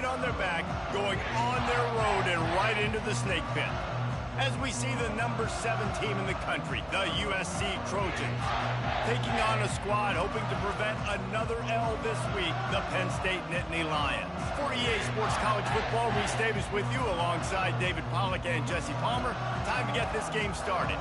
on their back, going on their road and right into the snake pit. As we see the number 7 team in the country, the USC Trojans, taking on a squad hoping to prevent another L this week, the Penn State Nittany Lions. For EA Sports College Football, Reese Davis with you alongside David Pollack and Jesse Palmer. Time to get this game started.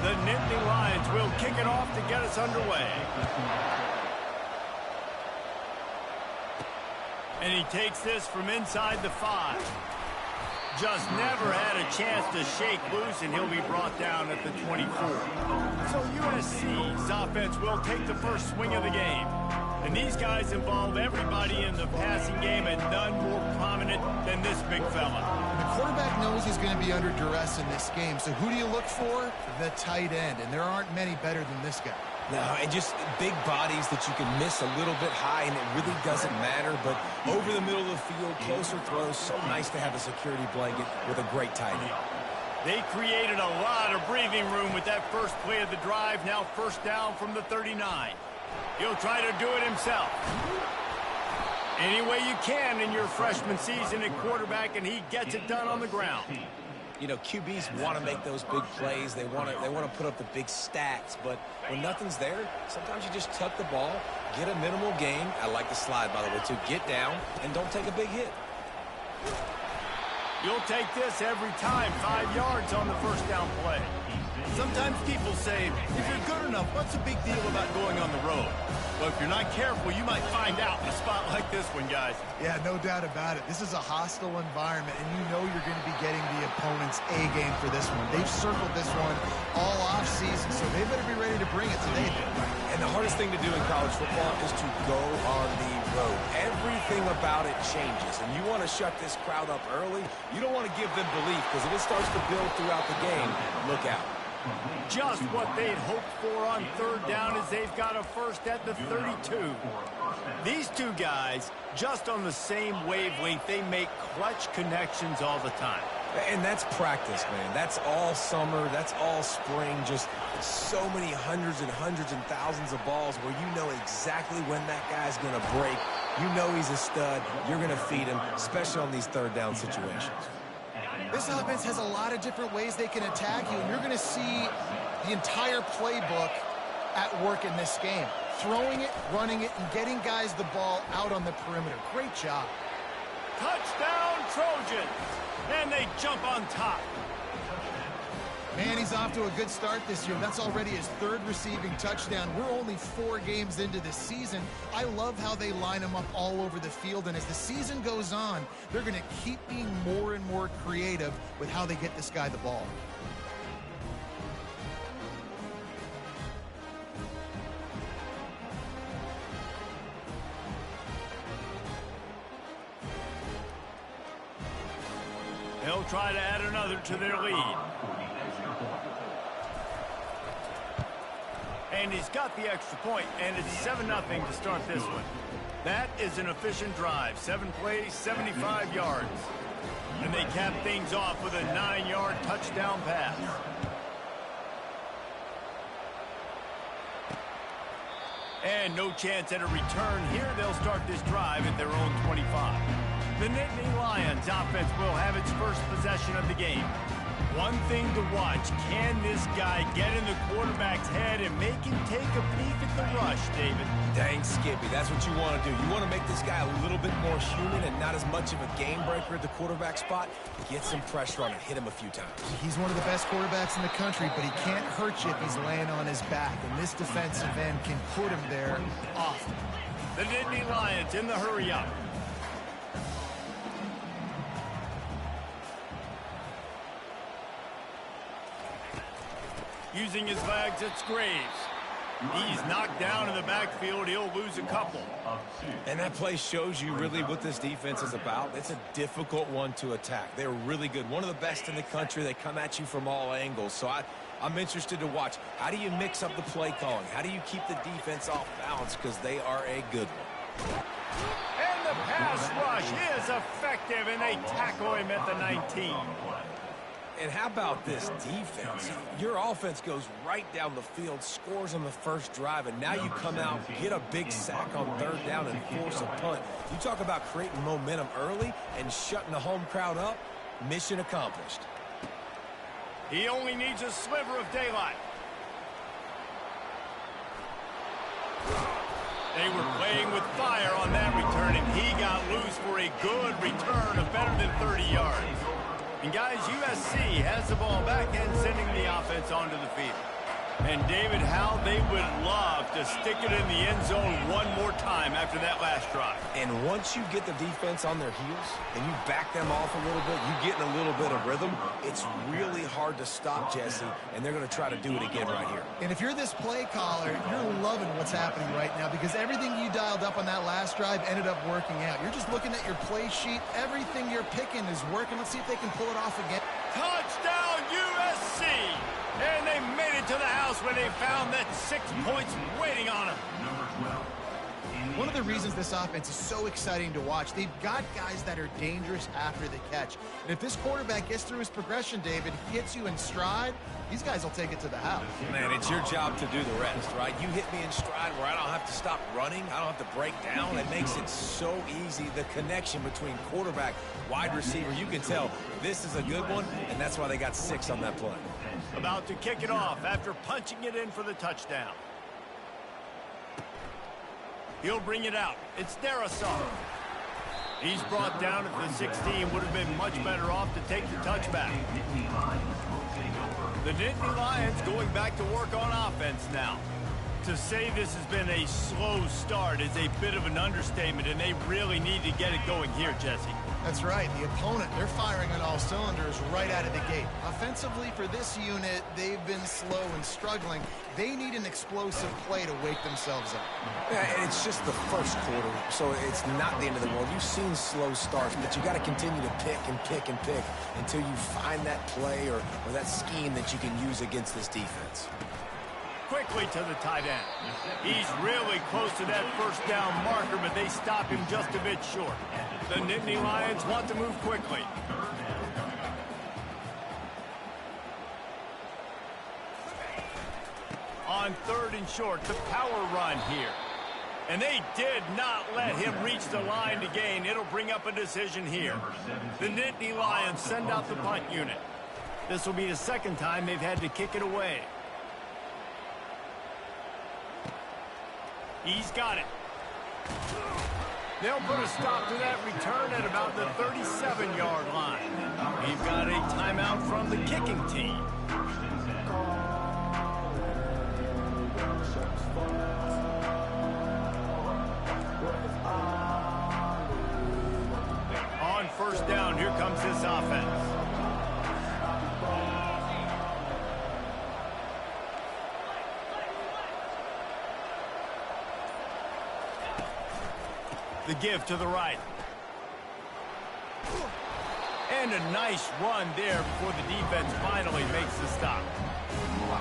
The Nittany Lions will kick it off to get us underway. And he takes this from inside the 5. Just never had a chance to shake loose, and he'll be brought down at the 24. So USC's offense will take the first swing of the game. And these guys involve everybody in the passing game, and none more prominent than this big fella. The quarterback knows he's going to be under duress in this game, so who do you look for? The tight end, and there aren't many better than this guy. No, and just big bodies that you can miss a little bit high, and it really doesn't matter. But over the middle of the field, closer throws, so nice to have a security blanket with a great tight end. They created a lot of breathing room with that first play of the drive. Now first down from the 39. He'll try to do it himself. Any way you can in your freshman season at quarterback, and he gets it done on the ground. You know, QBs want to make those big plays. They want to put up the big stats. But when nothing's there, sometimes you just tuck the ball, get a minimal gain. I like the slide, by the way, too. Get down and don't take a big hit. You'll take this every time. 5 yards on the first down play. Sometimes people say, if you're good enough, what's the big deal about going on the road? Well, if you're not careful, you might find out in a spot like this one, guys. Yeah, no doubt about it. This is a hostile environment, and you know you're going to be getting the opponent's A game for this one. They've circled this one all offseason, so they better be ready to bring it today. And the hardest thing to do in college football is to go on the road. Everything about it changes, and you want to shut this crowd up early. You don't want to give them belief, because if it starts to build throughout the game, look out. Just what they'd hoped for on third down as they've got a first at the 32. These two guys, just on the same wavelength, they make clutch connections all the time. And that's practice, man. That's all summer. That's all spring. Just so many hundreds and thousands of balls where you know exactly when that guy's going to break. You know he's a stud. You're going to feed him, especially on these third down situations. This offense has a lot of different ways they can attack you, and you're going to see the entire playbook at work in this game. Throwing it, running it, and getting guys the ball out on the perimeter. Great job. Touchdown, Trojans! And they jump on top. Man, he's off to a good start this year. That's already his 3rd receiving touchdown. We're only 4 games into this season. I love how they line him up all over the field, and as the season goes on, they're going to keep being more and more creative with how they get this guy the ball. They'll try to add another to their lead. And he's got the extra point, and it's 7-0 to start this one. That is an efficient drive. 7 plays, 75 yards. And they cap things off with a 9-yard touchdown pass. And no chance at a return here. They'll start this drive at their own 25. The Nittany Lions offense will have its first possession of the game. One thing to watch, can this guy get in the quarterback's head and make him take a peek at the rush, David? Dang, Skippy, that's what you want to do. You want to make this guy a little bit more human and not as much of a game breaker at the quarterback spot. Get some pressure on him, hit him a few times. He's one of the best quarterbacks in the country, but he can't hurt you if he's laying on his back, and this defensive end can put him there often. The Nittany Lions in the hurry-up. Using his legs, it's Graves. He's knocked down in the backfield. He'll lose a couple. And that play shows you really what this defense is about. It's a difficult one to attack. They're really good. One of the best in the country. They come at you from all angles. So I'm interested to watch. How do you mix up the play calling? How do you keep the defense off balance? Because they are a good one. And the pass rush is effective, and they tackle him at the 19. And how about this defense? Your offense goes right down the field, scores on the first drive, and now you come out, get a big sack on third down, and force a punt. You talk about creating momentum early and shutting the home crowd up. Mission accomplished. He only needs a sliver of daylight. They were playing with fire on that return, and he got loose for a good return of better than 30 yards. And guys, USC has the ball back and sending the offense onto the field. And David, how they would love to stick it in the end zone one more time after that last drive. And once you get the defense on their heels and you back them off a little bit, you get in a little bit of rhythm, it's really hard to stop, Jesse, and they're going to try to do it again right here. And if you're this play caller, you're loving what's happening right now because everything you dialed up on that last drive ended up working out. You're just looking at your play sheet. Everything you're picking is working. Let's see if they can pull it off again. Touchdown, USC! And they made it to the house when they found that 6 points waiting on them. One of the reasons this offense is so exciting to watch, they've got guys that are dangerous after the catch. And if this quarterback gets through his progression, David, hits you in stride, these guys will take it to the house. Man, it's your job to do the rest, right? You hit me in stride where I don't have to stop running. I don't have to break down. It makes it so easy. The connection between quarterback, wide receiver, you can tell this is a good one, and that's why they got 6 on that play. About to kick it off after punching it in for the touchdown. He'll bring it out. It's Darisaw. He's brought down at the 16. Would have been much better off to take the touchback. The Nittany Lions going back to work on offense now. To say this has been a slow start is a bit of an understatement, and they really need to get it going here, Jesse. That's right. The opponent, they're firing on all cylinders right out of the gate. Offensively, for this unit, they've been slow and struggling. They need an explosive play to wake themselves up. Yeah, and it's just the first quarter, so it's not the end of the world. You've seen slow starts, but you got to continue to pick and pick and pick until you find that play or that scheme that you can use against this defense. Quickly to the tight end. He's really close to that first down marker, but they stop him just a bit short. The Nittany Lions want to move quickly. On 3rd and short, the power run here. And they did not let him reach the line to gain. It'll bring up a decision here. The Nittany Lions send out the punt unit. This will be the second time they've had to kick it away. He's got it. They'll put a stop to that return at about the 37-yard line. We've got a timeout from the kicking team. On 1st down, here comes this offense. The give to the right. And a nice run there before the defense finally makes the stop.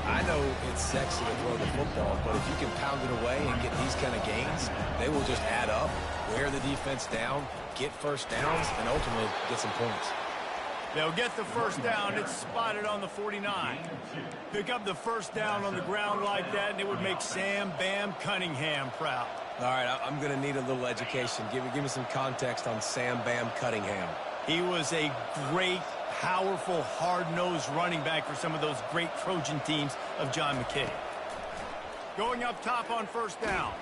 I know it's sexy to throw the football, but if you can pound it away and get these kind of gains, they will just add up, wear the defense down, get first downs, and ultimately get some points. They'll get the first down. It's spotted on the 49. Pick up the first down on the ground like that, and it would make Sam Bam Cunningham proud. All right, I'm going to need a little education. Give me some context on Sam Bam Cunningham. He was a great, powerful, hard-nosed running back for some of those great Trojan teams of John McKay. Going up top on 1st down.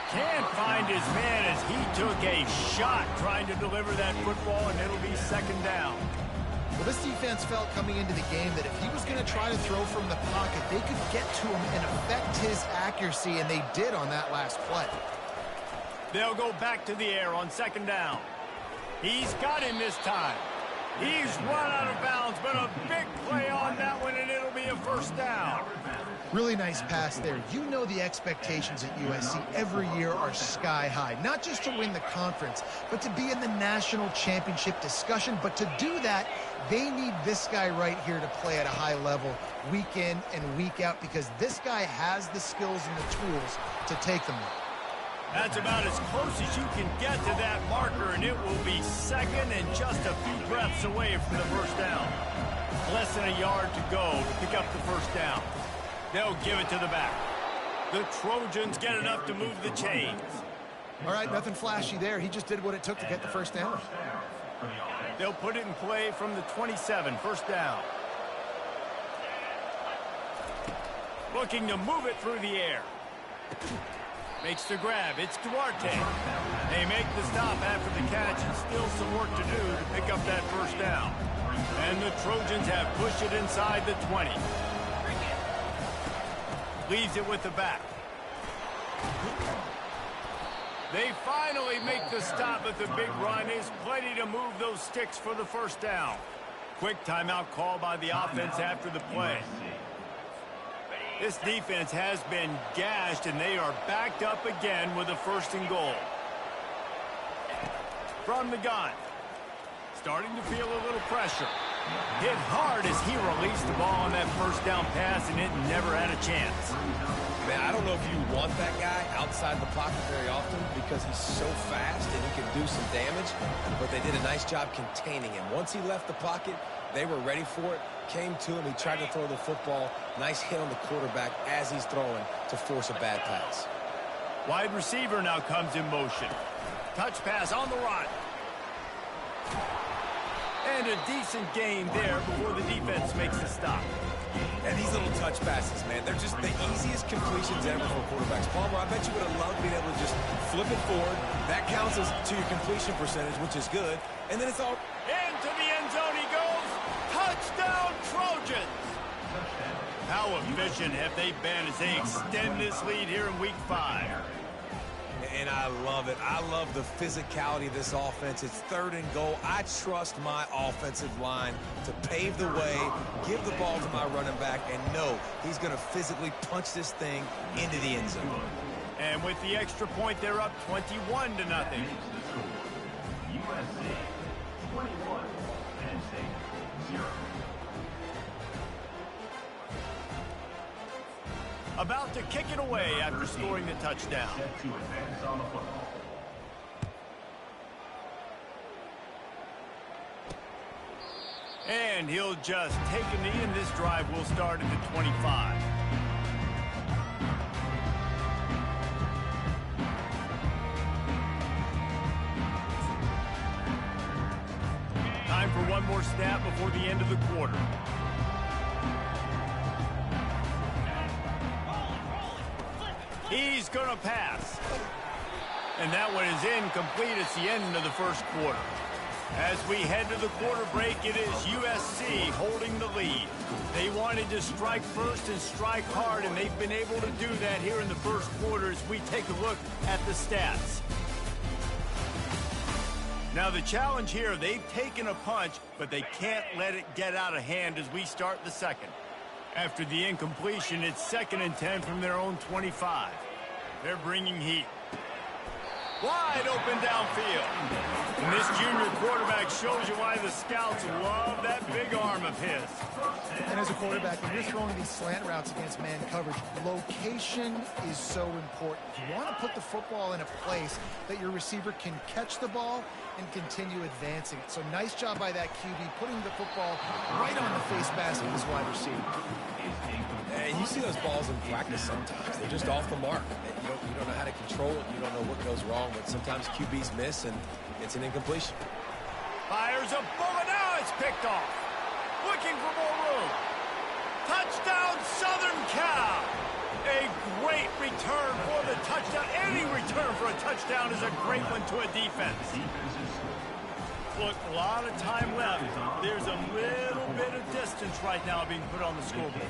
Can't find his man as he took a shot trying to deliver that football, and it'll be 2nd down. Well, this defense felt coming into the game that if he was going to try to throw from the pocket, they could get to him and affect his accuracy, and they did on that last play. They'll go back to the air on 2nd down. He's got him this time. He's run out of bounds, but a big play on that one, and it'll be a 1st down. Really nice pass there. You know the expectations at USC every year are sky high. Not just to win the conference, but to be in the national championship discussion. But to do that, they need this guy right here to play at a high level week in and week out because this guy has the skills and the tools to take them there. That's about as close as you can get to that marker, and it will be second and just a few breaths away from the first down. Less than a yard to go to pick up the first down. They'll give it to the back. The Trojans get enough to move the chains. All right, nothing flashy there. He just did what it took to get the first down. They'll put it in play from the 27, first down. Looking to move it through the air. Makes the grab. It's Duarte. They make the stop after the catch, and still some work to do to pick up that first down. And the Trojans have pushed it inside the 20. Leaves it with the back. They finally make the stop, but the big run is plenty to move those sticks for the first down. Quick timeout call by the offense after the play. This defense has been gashed, and they are backed up again with a first and goal. From the gun. Starting to feel a little pressure. Hit hard as he released the ball on that first down pass, and it never had a chance. Man, I don't know if you want that guy outside the pocket very often because he's so fast and he can do some damage, but they did a nice job containing him. Once he left the pocket, they were ready for it, came to him, he tried to throw the football. Nice hit on the quarterback as he's throwing to force a bad pass. Wide receiver now comes in motion. Touch pass on the run. And a decent gain there before the defense makes a stop. And these little touch passes, man, they're just the easiest completions ever for quarterbacks. Palmer, I bet you would have loved being able to just flip it forward. That counts as to your completion percentage, which is good. And then it's all... Into the end zone he goes. Touchdown, Trojans! How efficient have they been as they extend this lead here in Week 5? And I love it. I love the physicality of this offense. It's third and goal. I trust my offensive line to pave the way, give the ball to my running back, and know he's going to physically punch this thing into the end zone. And with the extra point, they're up 21-0. USC 21, Penn State 0. About to kick it away after scoring the touchdown. Set to advance on the football. And he'll just take a knee, and this drive will start at the 25. Time for one more snap before the end of the quarter. He's going to pass. And that one is incomplete. It's the end of the first quarter. As we head to the quarter break, it is USC holding the lead. They wanted to strike first and strike hard, and they've been able to do that here in the first quarter as we take a look at the stats. Now the challenge here, they've taken a punch, but they can't let it get out of hand as we start the second. After the incompletion, it's 2nd and 10 from their own 25. They're bringing heat. Wide open downfield. And this junior quarterback shows you why the scouts love that big arm of his. And as a quarterback, when you're throwing these slant routes against man coverage, location is so important. You want to put the football in a place that your receiver can catch the ball and continue advancing it. So nice job by that QB, putting the football right on the face mask of his wide receiver. And you see those balls in practice sometimes. They're just off the mark. You don't know how to control it. You don't know what goes wrong, but sometimes QBs miss, and it's an incompletion. Fires a bullet. Now it's picked off. Looking for more room. Touchdown, Southern Cal. A great return for the touchdown. Any return for a touchdown is a great one to a defense. Look, a lot of time left. There's a little bit of distance right now being put on the scoreboard.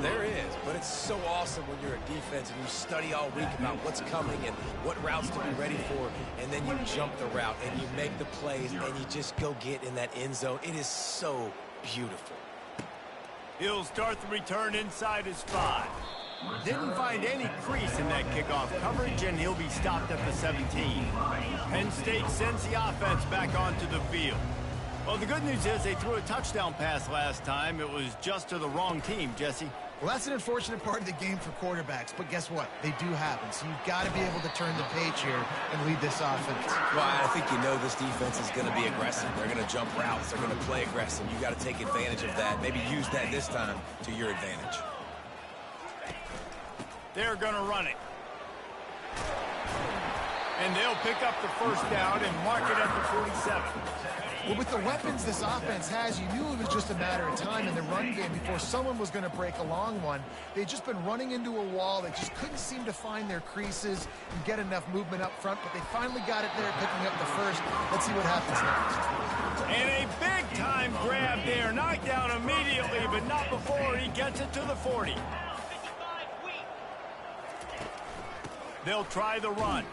There is, but it's so awesome when you're a defense and you study all week about what's coming and what routes to be ready for, and then you jump the route and you make the plays and you just go get in that end zone. It is so beautiful. He'll start the return inside his 5. Didn't find any crease in that kickoff coverage, and he'll be stopped at the 17. Penn State sends the offense back onto the field. Well, the good news is they threw a touchdown pass last time. It was just to the wrong team, Jesse. Well, that's an unfortunate part of the game for quarterbacks, but guess what? They do happen, so you've got to be able to turn the page here and lead this offense. Well, I think you know this defense is going to be aggressive. They're going to jump routes. They're going to play aggressive. You got to take advantage of that. Maybe use that this time to your advantage. They're going to run it. And they'll pick up the first down and mark it at the 47. Well, with the weapons this offense has, you knew it was just a matter of time in the run game before someone was going to break a long one. They'd just been running into a wall. They just couldn't seem to find their creases and get enough movement up front, but they finally got it there, picking up the first. Let's see what happens next. And a big-time grab there. Knocked down immediately, but not before he gets it to the 40. They'll try the run.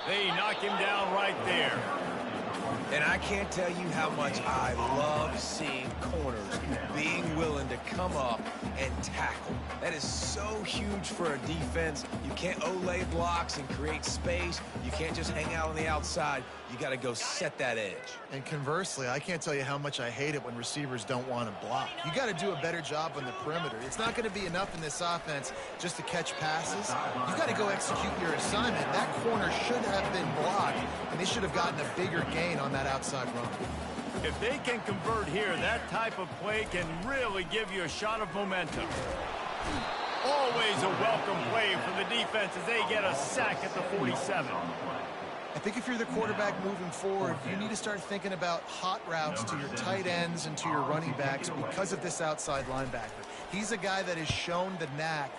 They knock him down right there. And I can't tell you how much I love seeing corners being willing to come up and tackle. That is so huge for a defense. You can't olay blocks and create space. You can't just hang out on the outside. You got to go set that edge. And conversely, I can't tell you how much I hate it when receivers don't want to block. You got to do a better job on the perimeter. It's not going to be enough in this offense just to catch passes. You got to go execute your assignment. That corner should have been blocked, and they should have gotten a bigger gain on that outside run. If they can convert here, that type of play can really give you a shot of momentum. Always a welcome play for the defense as they get a sack at the 47. I think if you're the quarterback moving forward, you need to start thinking about hot routes to your tight ends and to your running backs because of this outside linebacker. He's a guy that has shown the knack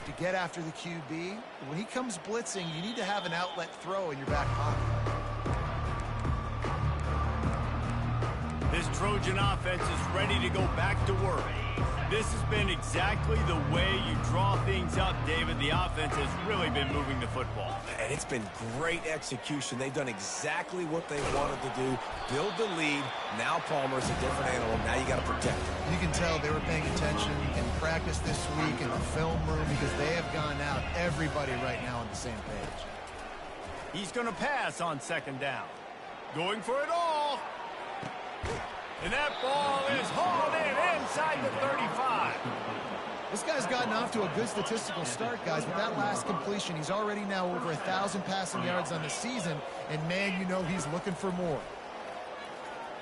to get after the QB. When he comes blitzing, you need to have an outlet throw in your back pocket. This Trojan offense is ready to go back to work. This has been exactly the way you draw things up, David. The offense has really been moving the football. And it's been great execution. They've done exactly what they wanted to do. Build the lead. Now Palmer's a different animal. Now you got to protect him. You can tell they were paying attention in practice this week in the film room because they have gone out, everybody right now on the same page. He's going to pass on second down. Going for it all. And that ball is hauled in inside the 35. This guy's gotten off to a good statistical start, guys. With that last completion, he's already now over 1,000 passing yards on the season. And, man, you know he's looking for more.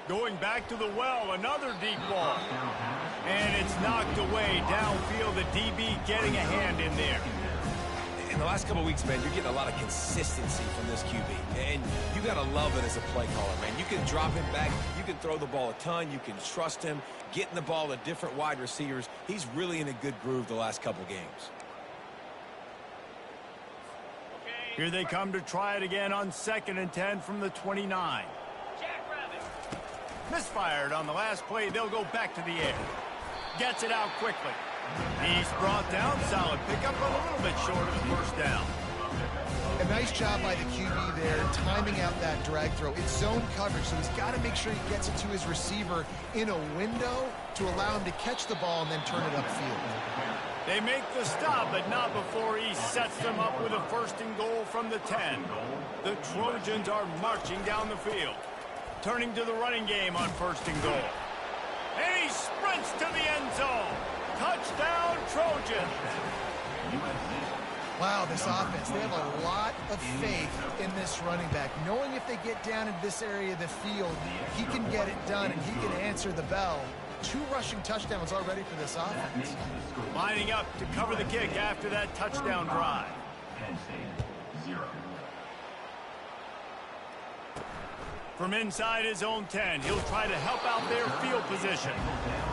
Going back to the well, another deep ball. And it's knocked away downfield. The DB getting a hand in there. In the last couple of weeks, man, you're getting a lot of consistency from this QB. And you got to love it as a play caller, man. You can drop him back. You can throw the ball a ton. You can trust him. Getting the ball to different wide receivers. He's really in a good groove the last couple games. Here they come to try it again on 2nd and 10 from the 29. Misfired on the last play. They'll go back to the air. Gets it out quickly. He's brought down. Solid pickup, but a little bit short of the first down. A nice job by the QB there, timing out that drag throw. It's zone coverage, so he's got to make sure he gets it to his receiver in a window to allow him to catch the ball and then turn it upfield. They make the stop, but not before he sets them up with a 1st and goal from the 10. The Trojans are marching down the field. Turning to the running game on 1st and goal. And he sprints to the end zone. Touchdown, Trojans. Wow, this offense, they have a lot of faith in this running back. Knowing if they get down in this area of the field, he can get it done and he can answer the bell. 2 rushing touchdowns already for this offense. Lining up to cover the kick after that touchdown drive. Penn State, 0. From inside his own 10, he'll try to help out their field position.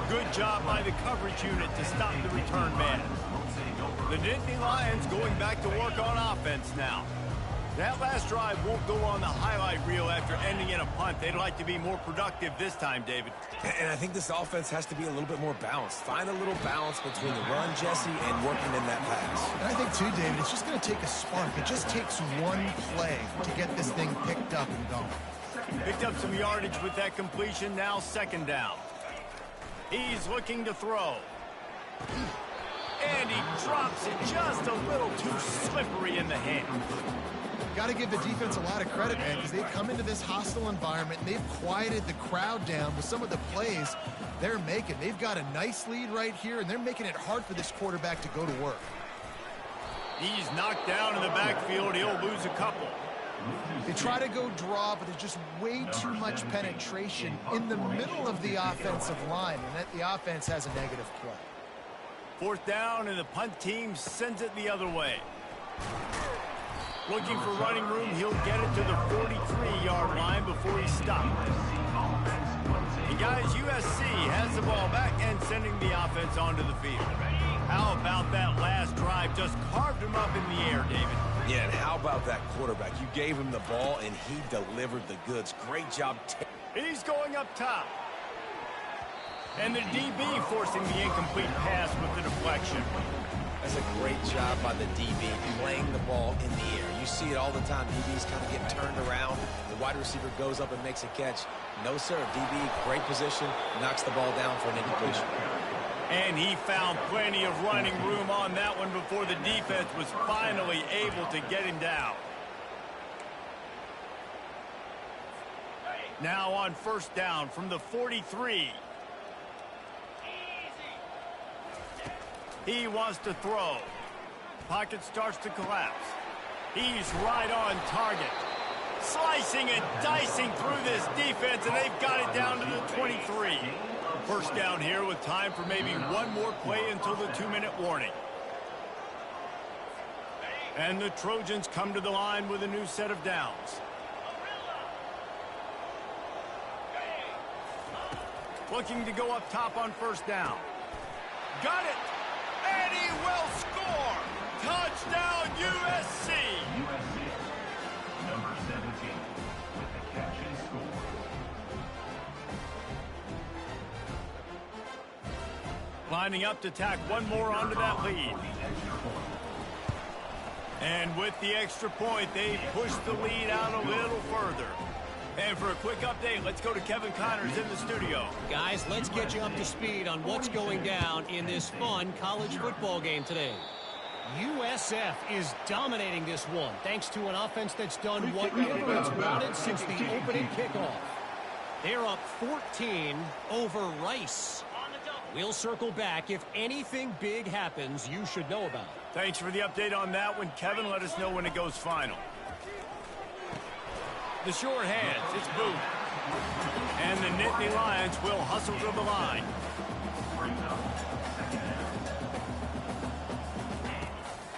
Good job by the coverage unit to stop the return man. The Nittany Lions going back to work on offense now. That last drive won't go on the highlight reel after ending in a punt. They'd like to be more productive this time, David. And I think this offense has to be a little bit more balanced. Find a little balance between the run, Jesse, and working in that pass. And I think, too, David, it's just going to take a spark. It just takes one play to get this thing picked up and going. Picked up some yardage with that completion. Now 2nd down. He's looking to throw. And he drops it just a little too slippery in the hand. Got to give the defense a lot of credit, man, because they've come into this hostile environment and they've quieted the crowd down with some of the plays They've got a nice lead right here, and they're making it hard for this quarterback to go to work. He's knocked down in the backfield. He'll lose a couple. They try to go draw, but there's just way too much penetration in the middle of the offensive line, and the offense has a negative play. Fourth down, and the punt team sends it the other way. Looking for running room, he'll get it to the 43-yard line before he stopped. And guys, USC has the ball back and sending the offense onto the field. How about that last drive? Just carved him up in the air, David. Yeah, and how about that quarterback? You gave him the ball, and he delivered the goods. Great job. He's going up top. And the DB forcing the incomplete pass with the deflection. That's a great job by the DB, playing the ball in the air. You see it all the time. DBs kind of get turned around. The wide receiver goes up and makes a catch. No, sir. DB, great position, knocks the ball down for an incompletion. And he found plenty of running room on that one before the defense was finally able to get him down. Now on first down from the 43. He wants to throw. Pocket starts to collapse. He's right on target. Slicing and dicing through this defense, and they've got it down to the 23. First down here with time for maybe one more play until the 2-minute warning. And the Trojans come to the line with a new set of downs. Looking to go up top on first down. Got it! And he will score! Touchdown, USC! USC, number 17, with the catch and score. Lining up to tack one more onto that lead. And with the extra point, they push the lead out a little further. And for a quick update, let's go to Kevin Connors in the studio. Guys, let's get you up to speed on what's going down in this fun college football game today. USF is dominating this one, thanks to an offense that's done whatever it's wanted since the opening kickoff. They're up 14 over Rice. We'll circle back. If anything big happens, you should know about it. Thanks for the update on that one, Kevin. Let us know when it goes final. The short hands, it's Booth. And the Nittany Lions will hustle to the line.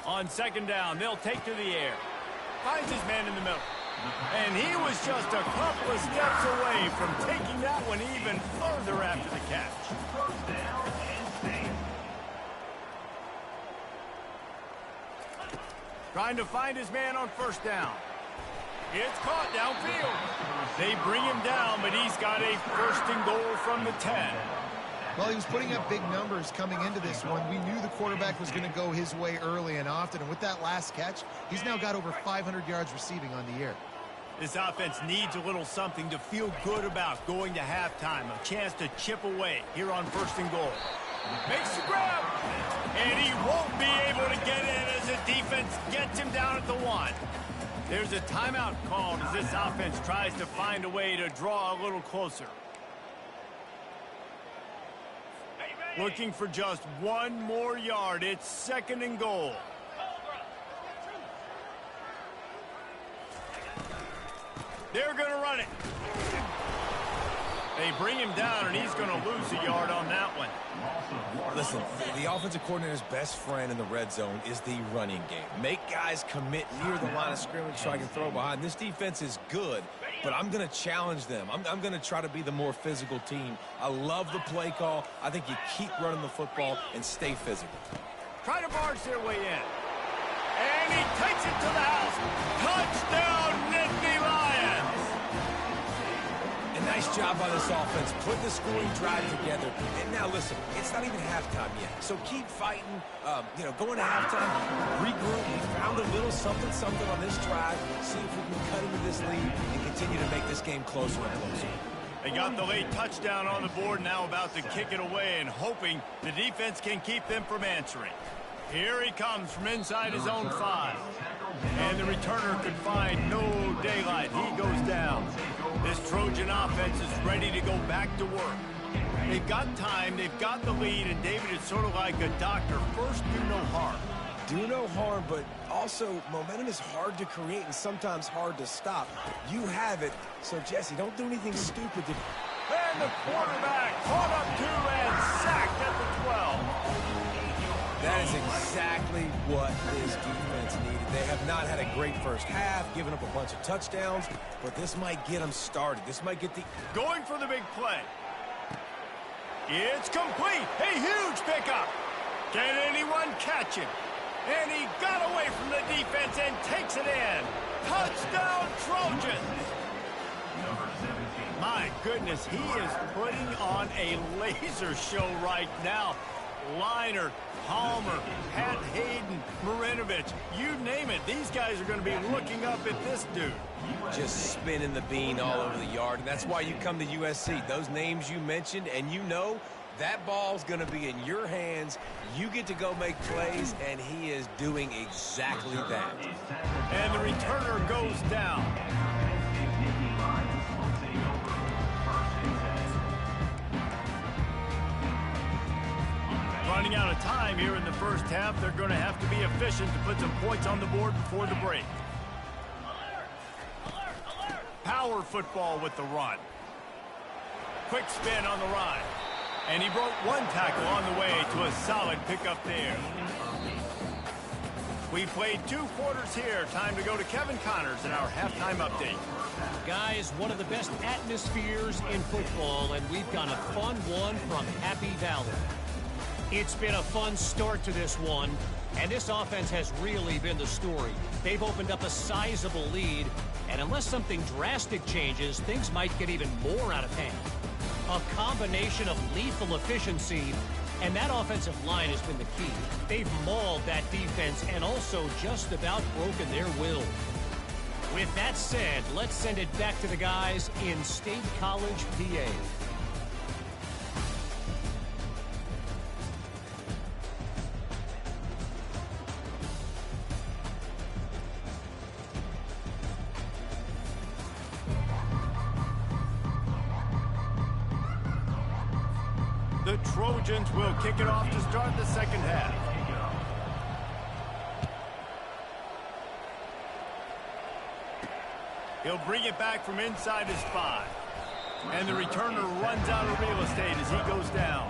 On second down, they'll take to the air. Finds his man in the middle. And he was just a couple of steps away from taking that one even further after the catch. Trying to find his man on first down. It's caught downfield. They bring him down, but he's got a first and goal from the 10. Well, he was putting up big numbers coming into this one. We knew the quarterback was going to go his way early and often, and with that last catch, he's now got over 500 yards receiving on the year. This offense needs a little something to feel good about going to halftime. A chance to chip away here on first and goal. Makes the grab. And he won't be able to get in as the defense gets him down at the 1. There's a timeout called as this offense tries to find a way to draw a little closer. Looking for just one more yard. It's second and goal. They're going to run it. They bring him down, and he's going to lose a yard on that one. Listen, the offensive coordinator's best friend in the red zone is the running game. Make guys commit near the line of scrimmage so I can throw behind. This defense is good, but I'm going to challenge them. I'm going to try to be the more physical team. I love the play call. I think you keep running the football and stay physical. Try to barge their way in. And he takes it to the house. Touchdown, Nittany Lions! A nice job by this offense. Put the scoring drive together. And now, listen, it's not even halftime yet. So keep fighting. Going to halftime, regroup. We found a little something on this drive. See if we can cut into this lead and continue to make this game closer and closer. They got the late touchdown on the board, now about to kick it away and hoping the defense can keep them from answering. Here he comes from inside his own 5. And the returner could find no daylight. He goes down. This Trojan offense is ready to go back to work. They've got time, they've got the lead, and David is sort of like a doctor. First, do no harm. Do no harm, but also momentum is hard to create and sometimes hard to stop. You have it, so Jesse, don't do anything stupid. And the quarterback caught up to and sacked at the 12. That is exactly what this defense needed. They have not had a great first half, given up a bunch of touchdowns, but this might get them started. This might get the... Going for the big play. It's complete. A huge pickup. Can anyone catch him? And he got away from the defense and takes it in. Touchdown, Trojans. Number 17. My goodness, he is putting on a laser show right now. Liner, Palmer, Pat Hayden, Marinovich, you name it. These guys are going to be looking up at this dude. Just spinning the bean all over the yard, and that's why you come to USC. Those names you mentioned, and you know that ball's going to be in your hands. You get to go make plays, and he is doing exactly that. And the returner goes down. Running out of time here in the first half. They're going to have to be efficient to put some points on the board before the break. Power football with the run. Quick spin on the run. And he broke one tackle on the way to a solid pickup there. We played 2 quarters here. Time to go to Kevin Connors in our halftime update. Guys, one of the best atmospheres in football, and we've got a fun one from Happy Valley. It's been a fun start to this one, and this offense has really been the story. They've opened up a sizable lead, and unless something drastic changes, things might get even more out of hand. A combination of lethal efficiency, and that offensive line has been the key. They've mauled that defense and also just about broken their will. With that said, let's send it back to the guys in State College, PA. The Trojans will kick it off to start the second half. He'll bring it back from inside his 5. And the returner runs out of real estate as he goes down.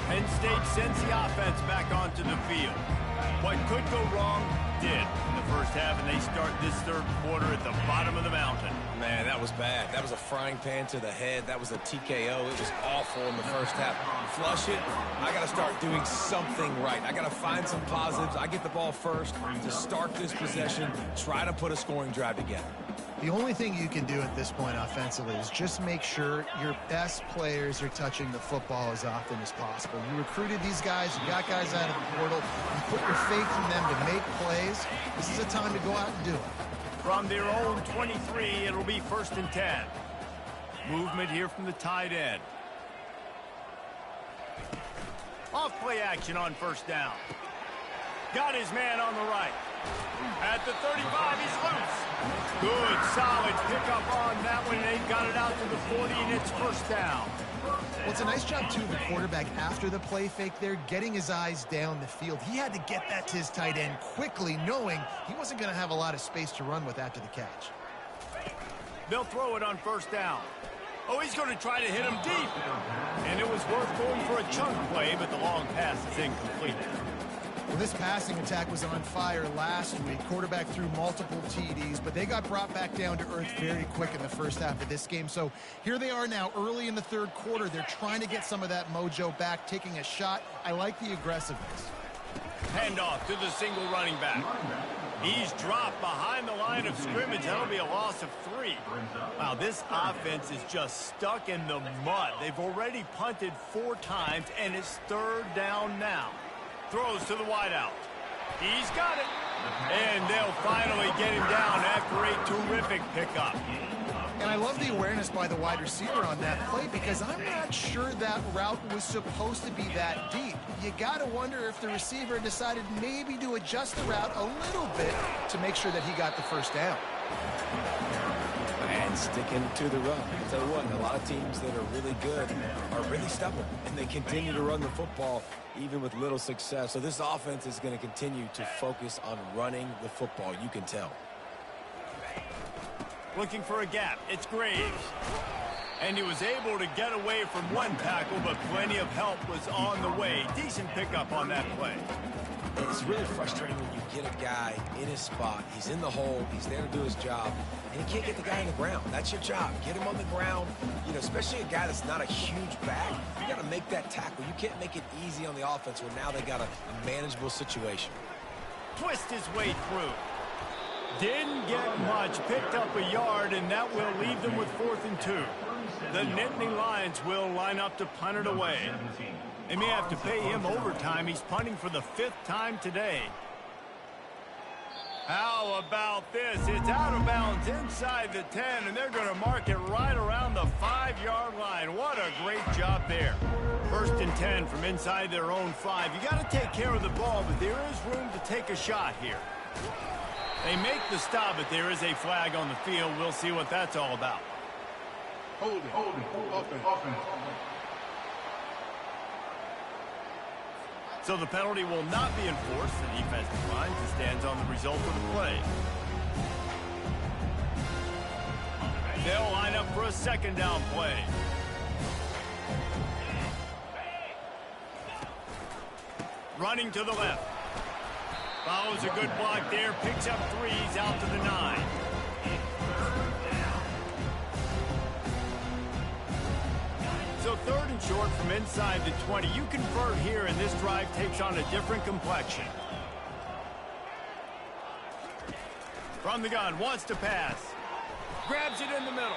Penn State sends the offense back onto the field. What could go wrong did in the first half, and they start this third quarter at the bottom of the mountain. Man, that was bad. That was a frying pan to the head. That was a TKO. It was awful in the first half. Flush it. I got to start doing something right. I got to find some positives. I get the ball first to start this possession, try to put a scoring drive together. The only thing you can do at this point offensively is just make sure your best players are touching the football as often as possible. You recruited these guys, you got guys out of the portal, you put your faith in them to make plays. This is a time to go out and do it. From their own 23, it'll be 1st and 10. Movement here from the tight end. Off play action on 1st down. Got his man on the right. At the 35, he's loose. Good, solid pickup on that one. They got it out to the 40, and it's 1st down. Well, it's a nice job, too, of the quarterback after the play fake there, getting his eyes down the field. He had to get that to his tight end quickly, knowing he wasn't going to have a lot of space to run with after the catch. They'll throw it on 1st down. Oh, he's going to try to hit him deep. And it was worth going for a chunk play, but the long pass is incomplete. Well, this passing attack was on fire last week. Quarterback threw multiple TDs, but they got brought back down to earth very quick in the first half of this game. So here they are now early in the third quarter. They're trying to get some of that mojo back, taking a shot. I like the aggressiveness. Handoff to the single running back. He's dropped behind the line of scrimmage. That'll be a loss of 3. Wow, this offense is just stuck in the mud. They've already punted 4 times, and it's 3rd down now. Throws to the wideout. He's got it. And they'll finally get him down after a terrific pickup. And I love the awareness by the wide receiver on that play because I'm not sure that route was supposed to be that deep. You got to wonder if the receiver decided maybe to adjust the route a little bit to make sure that he got the 1st down. And sticking to the run. I'll tell you what, a lot of teams that are really good are really stubborn, and they continue to run the football even with little success. So this offense is going to continue to focus on running the football. You can tell. Looking for a gap. It's Graves. And he was able to get away from one tackle, but plenty of help was on the way. Decent pickup on that play. It's really frustrating when you get a guy in his spot. He's in the hole. He's there to do his job. And you can't get the guy on the ground. That's your job. Get him on the ground. You know, especially a guy that's not a huge back. You got to make that tackle. You can't make it easy on the offense when now they got a manageable situation. Twist his way through. Didn't get much. Picked up a yard, and that will leave them with 4th and 2. The Nittany Lions will line up to punt it away. They may have to pay him overtime. He's punting for the 5th time today. How about this? It's out of bounds inside the 10, and they're going to mark it right around the 5-yard line. What a great job there. 1st and 10 from inside their own 5. You got to take care of the ball, but there is room to take a shot here. They make the stop, but there is a flag on the field. We'll see what that's all about. Hold it. Offense. So the penalty will not be enforced. The defense declines and stands on the result of the play. They'll line up for a 2nd down play. Running to the left. Follows a good block there. Picks up 3s out to the 9. So 3rd and short from inside the 20. You convert here, and this drive takes on a different complexion. From the gun, wants to pass. Grabs it in the middle.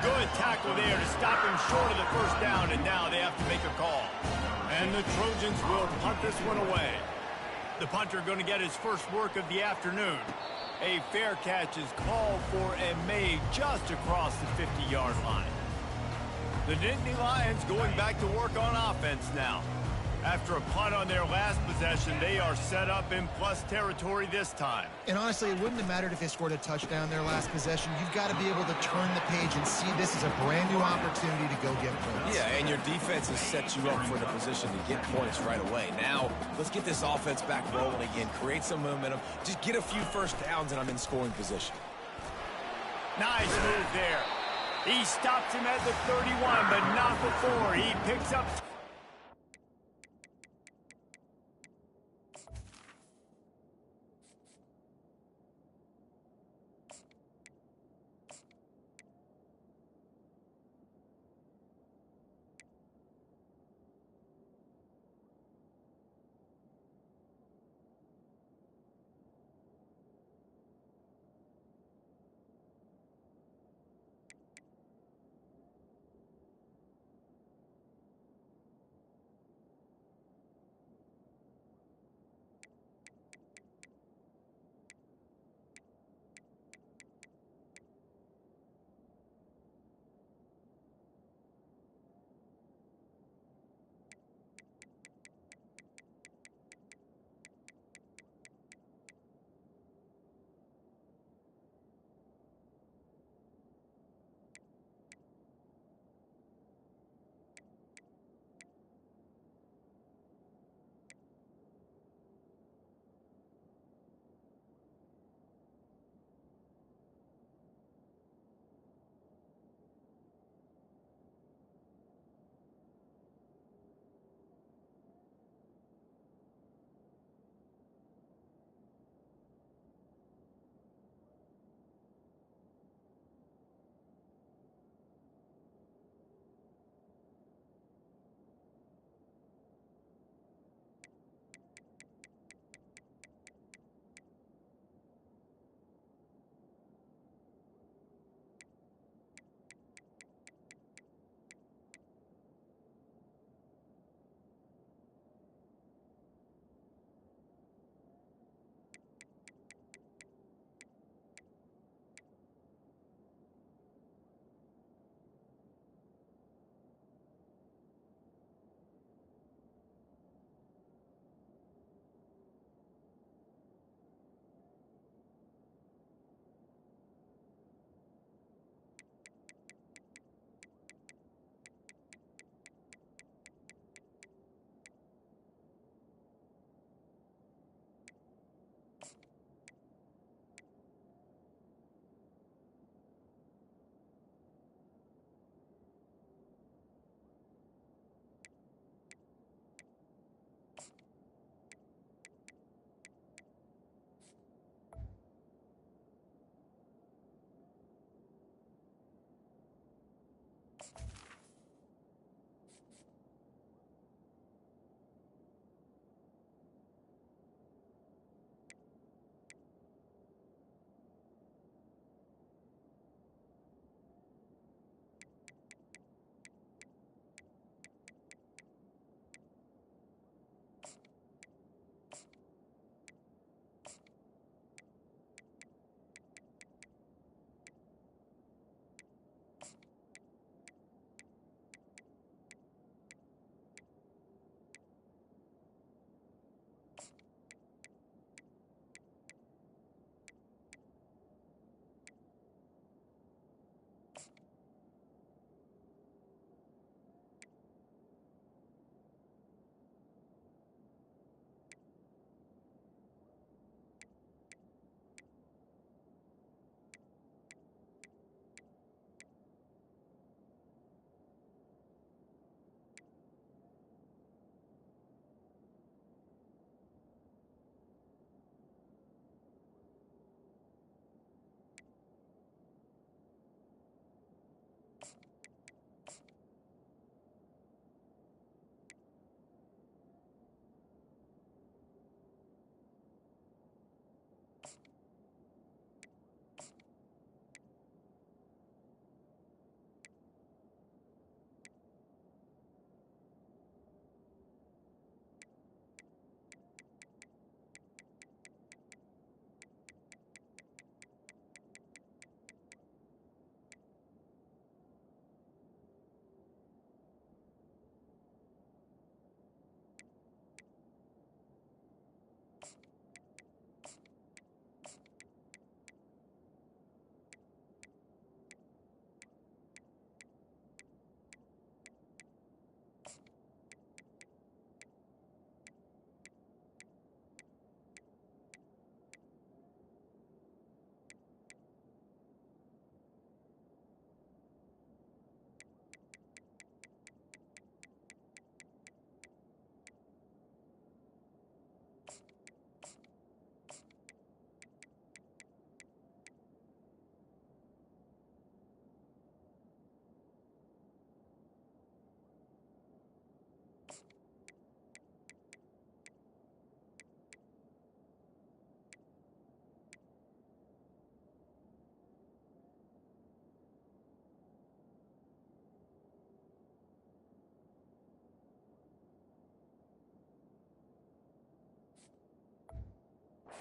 Good tackle there to stop him short of the 1st down, and now they have to make a call. And the Trojans will punt this one away. The punter going to get his first work of the afternoon. A fair catch is called for and made just across the 50-yard line. The Nittany Lions going back to work on offense now. After a punt on their last possession, they are set up in plus territory this time. And honestly, it wouldn't have mattered if they scored a touchdown their last possession. You've got to be able to turn the page and see this as a brand new opportunity to go get points. Yeah, and your defense has set you up for the position to get points right away. Now, let's get this offense back rolling again. Create some momentum. Just get a few 1st downs, and I'm in scoring position. Nice move there. He stops him at the 31, but not before. He picks up...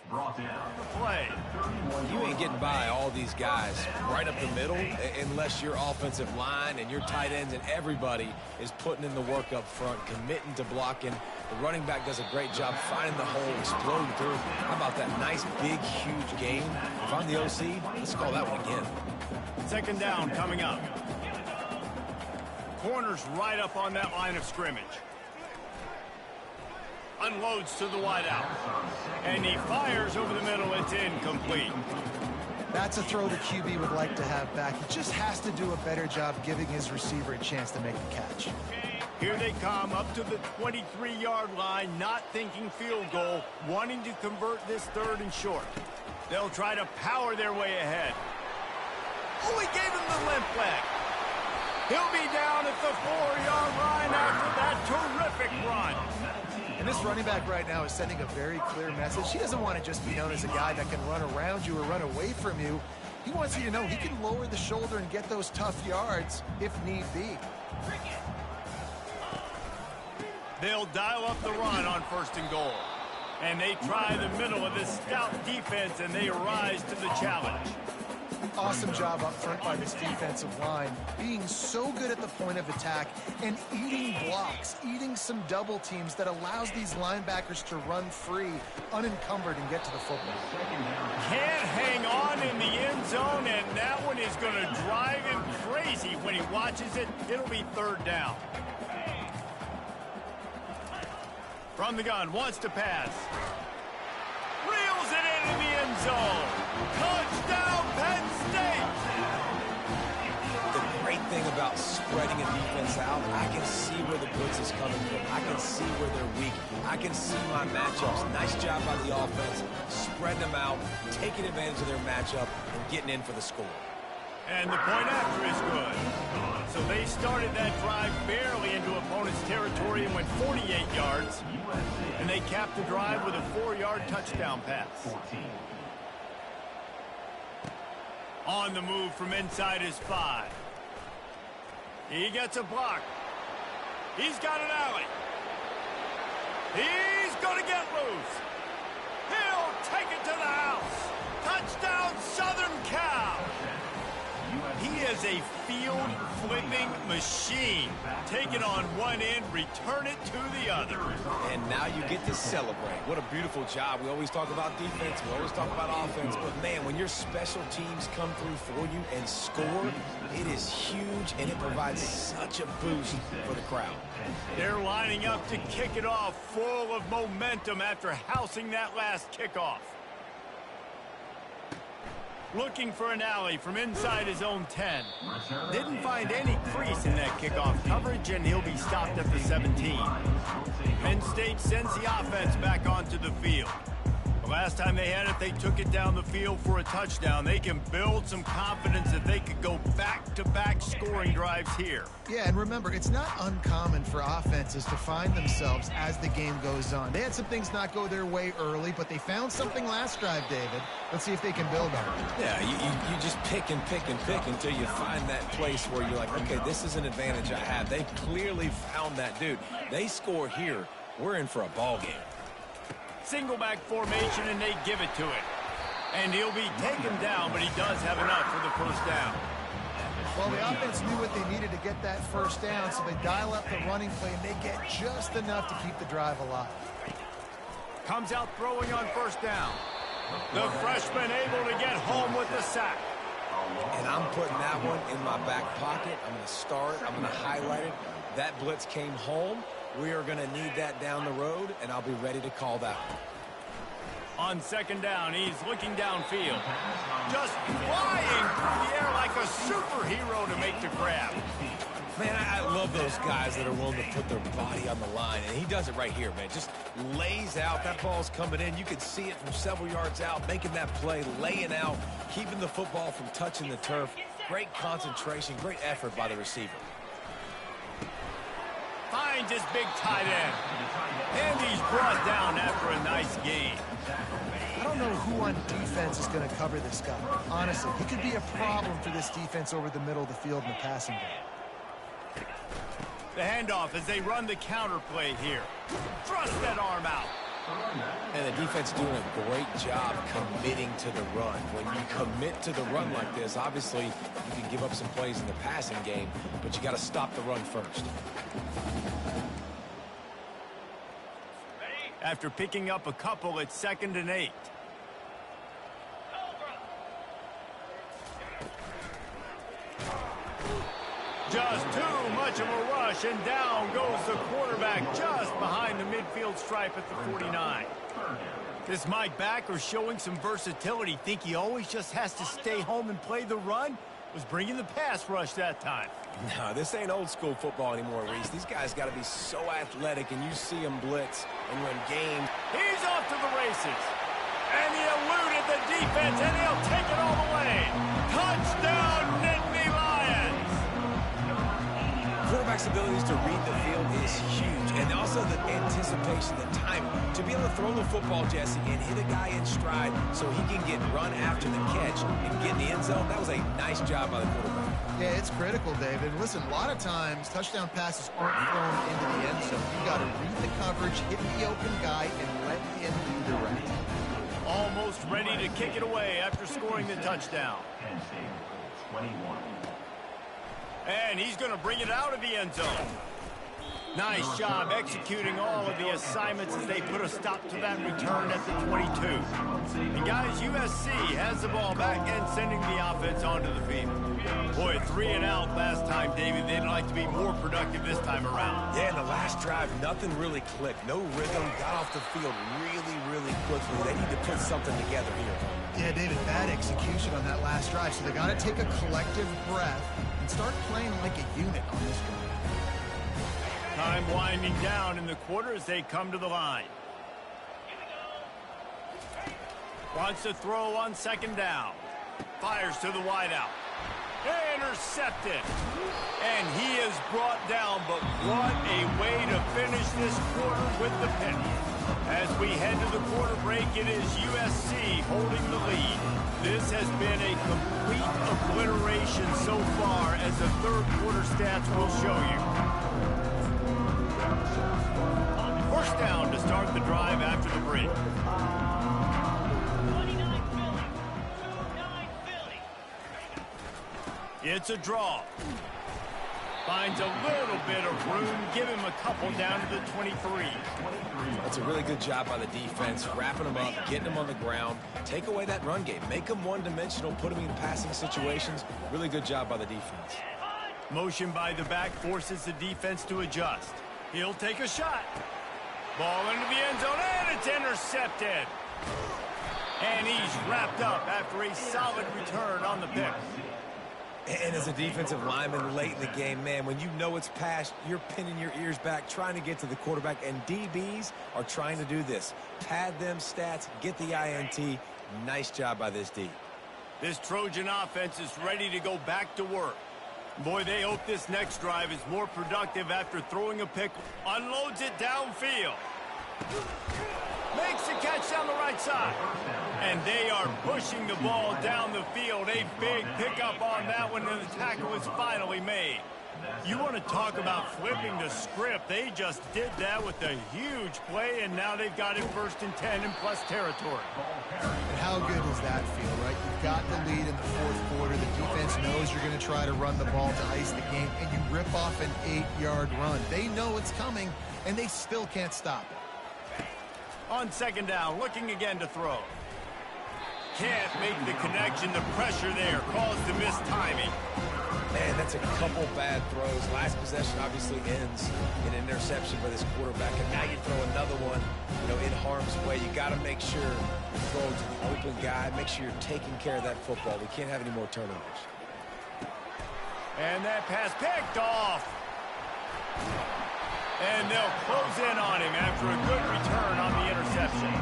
brought down. Play. You ain't getting by all these guys right up the middle unless your offensive line and your tight ends and everybody is putting in the work up front, committing to blocking. The running back does a great job finding the hole, exploding through. How about that nice, big, huge game? If I'm the OC, let's call that one again. Second down coming up. Corner's right up on that line of scrimmage. Unloads to the wideout. And he fires over the middle. It's incomplete. That's a throw the QB would like to have back. He just has to do a better job giving his receiver a chance to make the catch. Here they come up to the 23-yard line, not thinking field goal, wanting to convert this third and short. They'll try to power their way ahead. Oh, he gave him the limp leg. He'll be down at the 4-yard line after that terrific run. And this running back right now is sending a very clear message. He doesn't want to just be known as a guy that can run around you or run away from you. He wants you to know he can lower the shoulder and get those tough yards if need be. They'll dial up the run on first and goal. And they try the middle of this stout defense, and they rise to the challenge. Awesome job up front by this defensive line, being so good at the point of attack and eating blocks, eating some double teams that allows these linebackers to run free, unencumbered, and get to the football. Can't hang on in the end zone, and that one is going to drive him crazy when he watches it. It'll be third down. From the gun, wants to pass. Reels it into the end zone. Touchdown, Penn State! The great thing about spreading a defense out, I can see where the blitz is coming from. I can see where they're weak. I can see my matchups. Nice job by the offense, spreading them out, taking advantage of their matchup, and getting in for the score. And the point after is good. So they started that drive barely into opponent's territory and went 48 yards. And they capped the drive with a 4-yard touchdown pass. On the move from inside his 5. He gets a block. He's got an alley. He's going to get loose. He'll take it to the house. Touchdown, Southern Cal. He is a field-flipping machine. Take it on one end, return it to the other. And now you get to celebrate. What a beautiful job. We always talk about defense. We always talk about offense. But, man, when your special teams come through for you and score, it is huge, and it provides such a boost for the crowd. They're lining up to kick it off, full of momentum after housing that last kickoff. Looking for an alley from inside his own 10. Didn't find any crease in that kickoff coverage, and he'll be stopped at the 17. Penn State sends the offense back onto the field. The last time they had it, they took it down the field for a touchdown. They can build some confidence that they could go back-to-back scoring drives here. Yeah, and remember, it's not uncommon for offenses to find themselves as the game goes on. They had some things not go their way early, but they found something last drive, David. Let's see if they can build on it. Yeah, you just pick and pick and pick until you find that place where you're like, okay, this is an advantage I have. They clearly found that, dude. They score here, we're in for a ball game. Single back formation, and they give it to it. And he'll be taken down, but he does have enough for the first down. Well, the offense knew what they needed to get that first down, so they dial up the running play, and they get just enough to keep the drive alive. Comes out throwing on first down. The freshman able to get home with the sack. And I'm putting that one in my back pocket. I'm going to start. I'm going to highlight it. That blitz came home. We are going to need that down the road, and I'll be ready to call that one. On second down, he's looking downfield. Just flying through the air like a superhero to make the grab. Man, I love those guys that are willing to put their body on the line, and he does it right here, man. Just lays out. That ball's coming in. You can see it from several yards out, making that play, laying out, keeping the football from touching the turf. Great concentration, great effort by the receiver. Finds his big tight end. And he's brought down after a nice gain. I don't know who on defense is going to cover this guy. Honestly, he could be a problem for this defense over the middle of the field in the passing game. The handoff as they run the counter play here. Thrust that arm out. And the defense doing a great job committing to the run. When you commit to the run like this, obviously you can give up some plays in the passing game, but you got to stop the run first. After picking up a couple, it's 2nd and 8. Just too much of a rush, and down goes the quarterback just behind the midfield stripe at the 49. This Mike backer showing some versatility. Think he always just has to stay home and play the run? Was bringing the pass rush that time. No, this ain't old school football anymore, Reese. These guys got to be so athletic, and you see them blitz and win games. He's off to the races. And he eluded the defense, and he'll take it all the way. Touchdown, Nittany Lions! Quarterback's abilities to read the field is huge, and also the anticipation, the timing. To be able to throw the football, Jesse, and hit a guy in stride so he can get run after the catch and get in the end zone, that was a nice job by the quarterback. Yeah, it's critical, David. Listen, a lot of times touchdown passes aren't thrown into the end zone. You've got to read the coverage, hit the open guy, and let him do the rest. Almost ready to kick it away after scoring the touchdown. Penn State, 21. And he's going to bring it out of the end zone. Nice job executing all of the assignments as they put a stop to that return at the 22. And guys, USC has the ball back and sending the offense onto the field. Boy, 3 and out last time, David. They'd like to be more productive this time around. Yeah, in the last drive, nothing really clicked. No rhythm, got off the field really quickly. They need to put something together here. Yeah, David, bad execution on that last drive, so they got to take a collective breath and start playing like a unit on this drive. Time winding down in the quarter as they come to the line. Wants to throw on 2nd down. Fires to the wideout. Intercepted. And he is brought down, but what a way to finish this quarter with the pick. As we head to the quarter break, it is USC holding the lead. This has been a complete obliteration so far, as the third quarter stats will show you. First down to start the drive after the break. It's a draw. Finds a little bit of room. Give him a couple down to the 23. That's a really good job by the defense, wrapping them up, getting them on the ground. Take away that run game. Make them one-dimensional, put them in passing situations. Really good job by the defense. Motion by the back forces the defense to adjust. He'll take a shot. Ball into the end zone, and it's intercepted. And he's wrapped up after a solid return on the pick. And as a defensive lineman late in the game, man, when you know it's past, you're pinning your ears back, trying to get to the quarterback, and DBs are trying to do this. Pad them stats, get the INT. Nice job by this D. This Trojan offense is ready to go back to work. Boy, they hope this next drive is more productive after throwing a pick. Unloads it downfield. Makes the catch down the right side. And they are pushing the ball down the field. A big pickup on that one, and the tackle is finally made. You want to talk about flipping the script. They just did that with a huge play, and now they've got it 1st and 10 in plus territory. And how good does that feel, right? You've got the lead in the 4th quarter. The defense knows you're going to try to run the ball to ice the game, and you rip off an 8-yard run. They know it's coming, and they still can't stop it. On 2nd down, looking again to throw. Can't make the connection. The pressure there caused the missed timing. Man, that's a couple bad throws. Last possession obviously ends in an interception by this quarterback, and now you throw another one, in harm's way. You got to make sure you throw to the open guy. Make sure you're taking care of that football. We can't have any more turnovers. And that pass picked off. And they'll close in on him after a good return on the interception.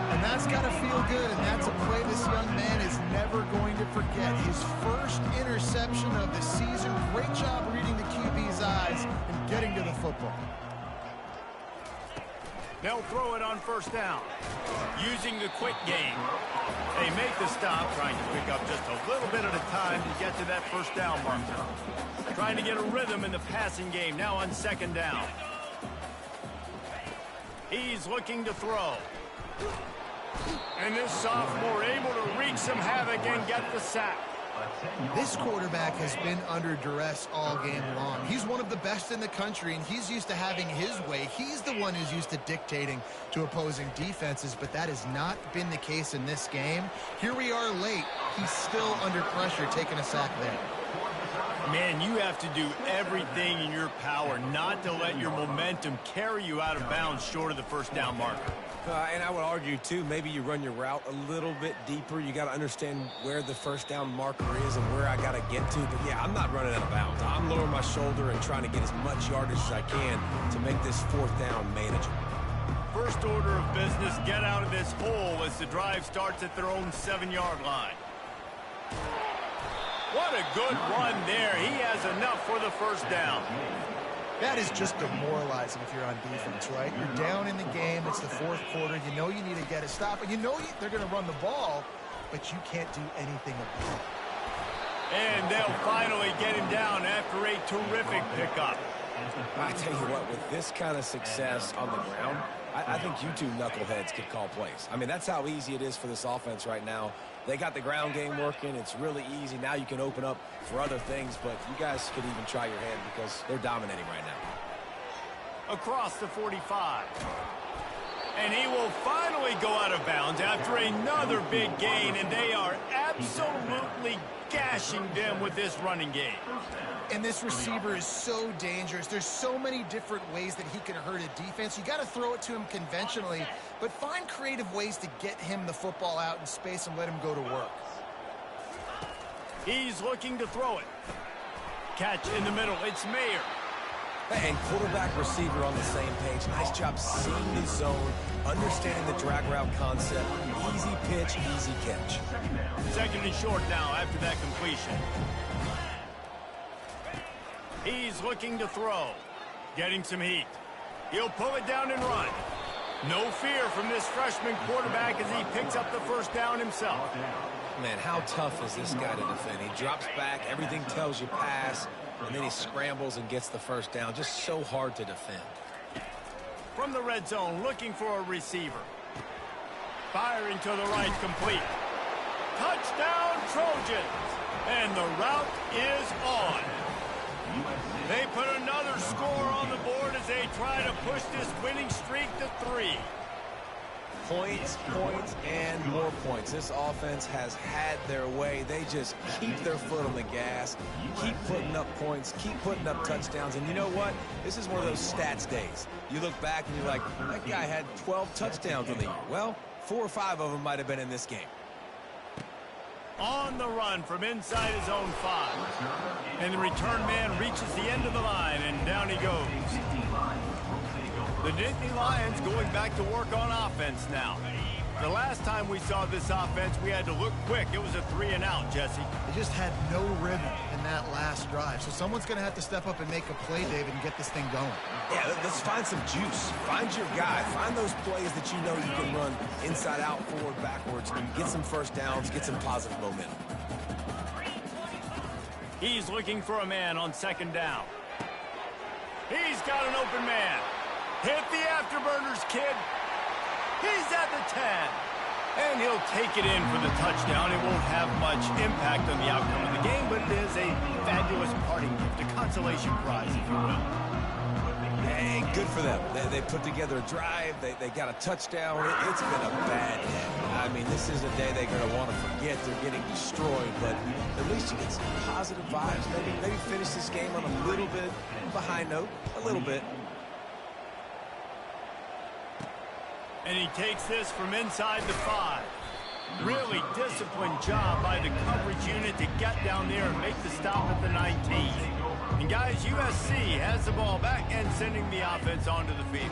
And that's got to feel good, and that's a play this young man is never going to forget. His first interception of the season. Great job reading the QB's eyes and getting to the football. They'll throw it on 1st down. Using the quick game. They make the stop, trying to pick up just a little bit at a time to get to that 1st down marker. Trying to get a rhythm in the passing game, now on 2nd down. He's looking to throw. And this sophomore able to wreak some havoc and get the sack. This quarterback has been under duress all game long. He's one of the best in the country, and he's used to having his way. He's the one who's used to dictating to opposing defenses, but that has not been the case in this game. Here we are late. He's still under pressure, taking a sack there. Man, you have to do everything in your power not to let your momentum carry you out of bounds short of the first down marker. And I would argue, too, maybe you run your route a little bit deeper. You got to understand where the first down marker is and where I got to get to. But, yeah, I'm not running out of bounds. I'm lowering my shoulder and trying to get as much yardage as I can to make this fourth down manageable. First order of business, get out of this hole as the drive starts at their own 7-yard line. What a good run there. He has enough for the first down. That is just demoralizing if you're on defense, right? You're down in the game. It's the fourth quarter. You know you need to get a stop. And you know they're going to run the ball, but you can't do anything about it. And they'll finally get him down after a terrific pickup. I tell you what, with this kind of success on the ground, I think you two knuckleheads could call plays. I mean, that's how easy it is for this offense right now. They got the ground game working. It's really easy. Now you can open up for other things, but you guys could even try your hand because they're dominating right now. Across the 45. And he will finally go out of bounds after another big gain, and they are absolutely gashing them with this running game. And this receiver is so dangerous. There's so many different ways that he can hurt a defense. You got to throw it to him conventionally, but find creative ways to get him the football out in space and let him go to work. He's looking to throw it. Catch in the middle. It's Mayer. And quarterback receiver on the same page. Nice job seeing the zone, understanding the drag route concept. Easy pitch, easy catch. Second and short now after that completion. He's looking to throw. Getting some heat. He'll pull it down and run. No fear from this freshman quarterback as he picks up the first down himself. Man, how tough is this guy to defend? He drops back, everything tells you pass, and then he scrambles and gets the first down. Just so hard to defend. From the red zone, looking for a receiver. Firing to the right, complete. Touchdown, Trojans! And the route is on. They put another score on the board as they try to push this winning streak to 3. Points, points, and more points. This offense has had their way. They just keep their foot on the gas, keep putting up points, keep putting up touchdowns. And you know what? This is one of those stats days. You look back and you're like, that guy had 12 touchdowns in the year. Well, 4 or 5 of them might have been in this game. On the run from inside his own 5. And the return man reaches the end of the line, and down he goes. The Nittany Lions going back to work on offense now. The last time we saw this offense, we had to look quick. It was a 3-and-out, Jesse. They just had no rhythm in that last drive. So someone's going to have to step up and make a play, David, and get this thing going. Yeah, let's find some juice. Find your guy. Find those plays that you know you can run inside out, forward, backwards. Get some first downs. Get some positive momentum. He's looking for a man on second down. He's got an open man. Hit the afterburners, kid. He's at the 10. And he'll take it in for the touchdown. It won't have much impact on the outcome of the game, but it is a fabulous parting gift, a consolation prize, if you will. Hey, good for them. They put together a drive. They got a touchdown. It's been a bad day. I mean, this is a day they're going to want to forget. They're getting destroyed, but at least you get some positive vibes. Maybe finish this game on a little bit of a high note, a little bit. And he takes this from inside the 5. Really disciplined job by the coverage unit to get down there and make the stop at the 19. And guys, USC has the ball back and sending the offense onto the field.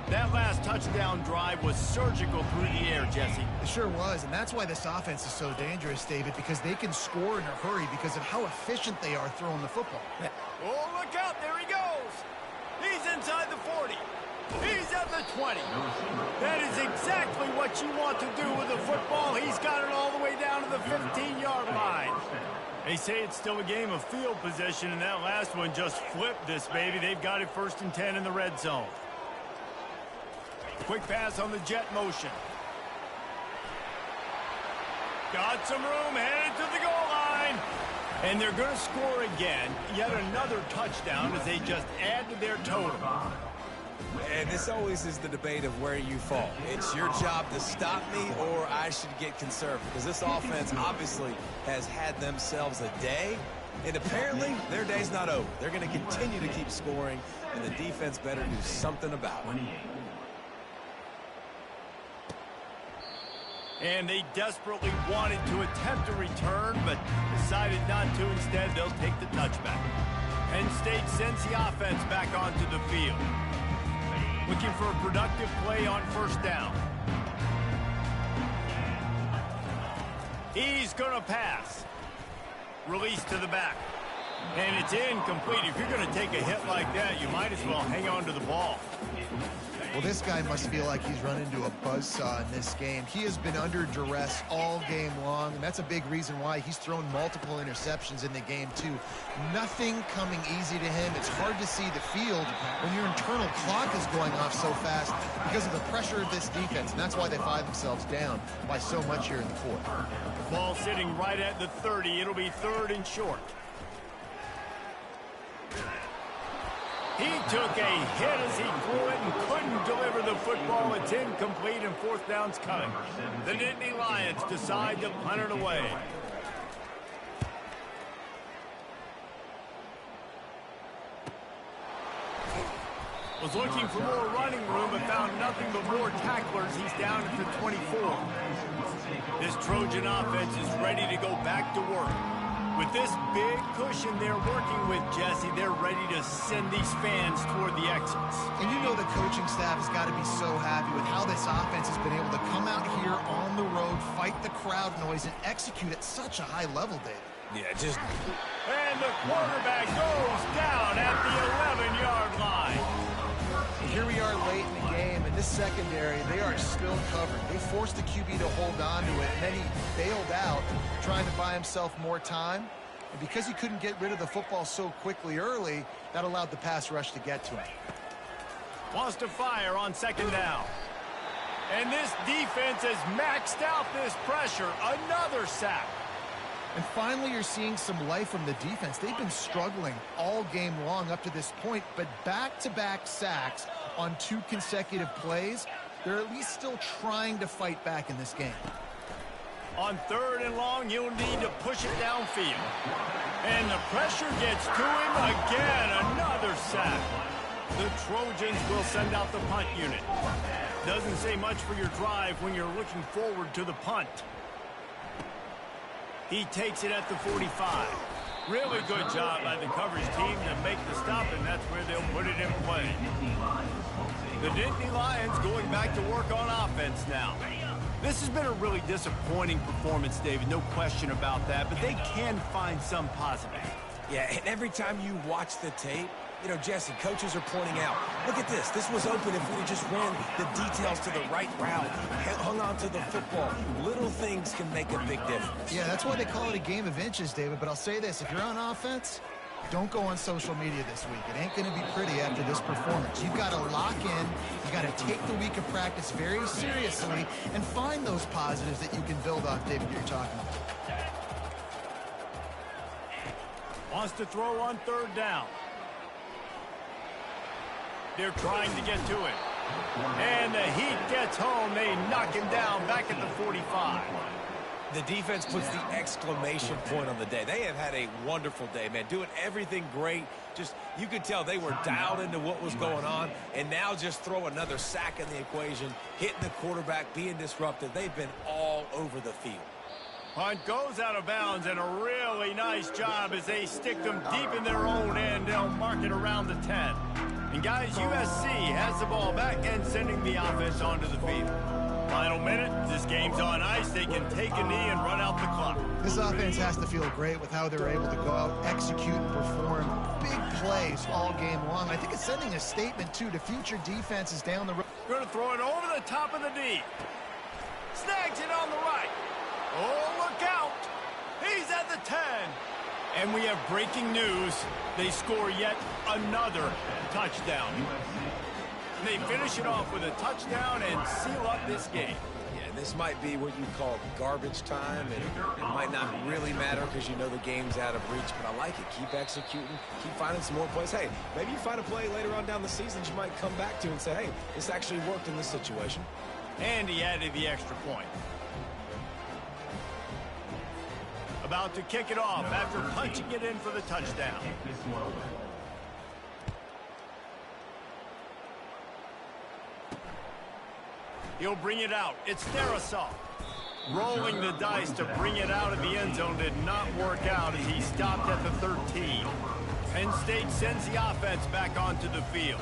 That last touchdown drive was surgical through the air, Jesse. It sure was, and that's why this offense is so dangerous, David, because they can score in a hurry because of how efficient they are throwing the football. Oh, look out, there he goes. He's inside the 40. He's at the 20. That is exactly what you want to do with the football. He's got it all the way down to the 15-yard line. They say it's still a game of field position, and that last one just flipped this baby. They've got it 1st and 10 in the red zone. Quick pass on the jet motion. Got some room, headed to the goal line. And they're going to score again. Yet another touchdown as they just add to their total. And this always is the debate of where you fall. It's your job to stop me or I should get conservative. Because this offense obviously has had themselves a day. And apparently their day's not over. They're going to continue to keep scoring. And the defense better do something about it. And they desperately wanted to attempt a return, but decided not to. Instead, they'll take the touchback. Penn State sends the offense back onto the field. Looking for a productive play on first down. He's going to pass. Release to the back. And it's incomplete. If you're going to take a hit like that, you might as well hang on to the ball. Well, this guy must feel like he's run into a buzzsaw in this game. He has been under duress all game long, and that's a big reason why he's thrown multiple interceptions in the game, too. Nothing coming easy to him. It's hard to see the field when your internal clock is going off so fast because of the pressure of this defense, and that's why they find themselves down by so much here in the fourth. Ball sitting right at the 30. It'll be 3rd and short. He took a hit as he threw it and couldn't deliver the football. It's incomplete and 4th down's coming. The Nittany Lions decide to punt it away. Was looking for more running room but found nothing but more tacklers. He's down at the 24. This Trojan offense is ready to go back to work. With this big cushion they're working with, Jesse, they're ready to send these fans toward the exits. And you know the coaching staff has got to be so happy with how this offense has been able to come out here on the road, fight the crowd noise, and execute at such a high level, David. Yeah, just... And the quarterback goes down at the 11-yard line. Here we are late in the game, and this secondary, they are still covered. They forced the QB to hold on to it, and then he bailed out, trying to buy himself more time. And because he couldn't get rid of the football so quickly early, that allowed the pass rush to get to him. Wants to fire on 2nd down. And this defense has maxed out this pressure. Another sack. And finally, you're seeing some life from the defense. They've been struggling all game long up to this point, but back-to-back sacks on 2 consecutive plays, they're at least still trying to fight back in this game. On 3rd and long, you'll need to push it downfield. And the pressure gets to him again. Another sack. The Trojans will send out the punt unit. Doesn't say much for your drive when you're looking forward to the punt. He takes it at the 45. Really good job by the coverage team to make the stop, and that's where they'll put it in play. The Nittany Lions going back to work on offense now. This has been a really disappointing performance, David, no question about that, but they can find some positive. Yeah, and every time you watch the tape, you know, Jesse, coaches are pointing out, look at this. This was open if we just ran the details to the right route, hung on to the football. Little things can make a big difference. Yeah, that's why they call it a game of inches, David. But I'll say this, if you're on offense, don't go on social media this week. It ain't going to be pretty after this performance. You've got to lock in. You've got to take the week of practice very seriously and find those positives that you can build off, David, you're talking about. Wants to throw on 3rd down. They're trying to get to it. And the heat gets home. They knock him down back at the 45. The defense puts the exclamation point on the day. They have had a wonderful day, man. Doing everything great. Just, you could tell they were dialed into what was going on. And now just throw another sack in the equation. Hitting the quarterback, being disruptive. They've been all over the field. Punt goes out of bounds, and a really nice job as they stick them deep in their own end. They'll mark it around the 10. And guys, USC has the ball back and sending the offense onto the field. Final minute, this game's on ice. They can take a knee and run out the clock. This offense has to feel great with how they're able to go out, execute, and perform big plays all game long. I think it's sending a statement, too, to future defenses down the road. Going to throw it over the top of the D. Snags it on the right. Oh, look out. He's at the 10. And we have breaking news. They score yet another touchdown. They finish it off with a touchdown and seal up this game. Yeah, this might be what you call garbage time, and it might not really matter because you know the game's out of reach, but I like it. Keep executing, keep finding some more plays. Hey, maybe you find a play later on down the season you might come back to and say, hey, this actually worked in this situation. And he added the extra point. About to kick it off after punching it in for the touchdown. He'll bring it out. It's Darisaw. Rolling the dice to bring it out of the end zone did not work out as he stopped at the 13. Penn State sends the offense back onto the field.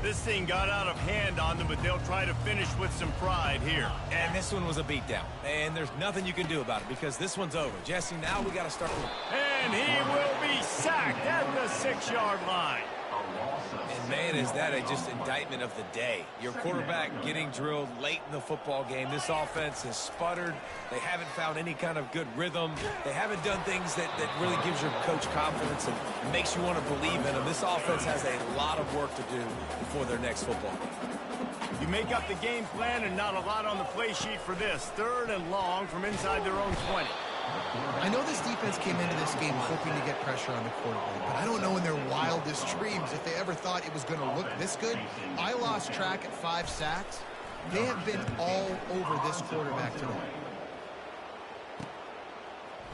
This thing got out of hand on them, but they'll try to finish with some pride here. And this one was a beatdown. And there's nothing you can do about it because this one's over. Jesse, now we got to start. And he will be sacked at the 6-yard line. And man, is that just indictment of the day. Your quarterback getting drilled late in the football game. This offense has sputtered. They haven't found any kind of good rhythm. They haven't done things that really gives your coach confidence and makes you want to believe in them. This offense has a lot of work to do before their next football game. You make up the game plan and not a lot on the play sheet for this. 3rd and long from inside their own 20. I know this defense came into this game hoping to get pressure on the quarterback, but I don't know in their wildest dreams if they ever thought it was going to look this good. I lost track at 5 sacks. They have been all over this quarterback today.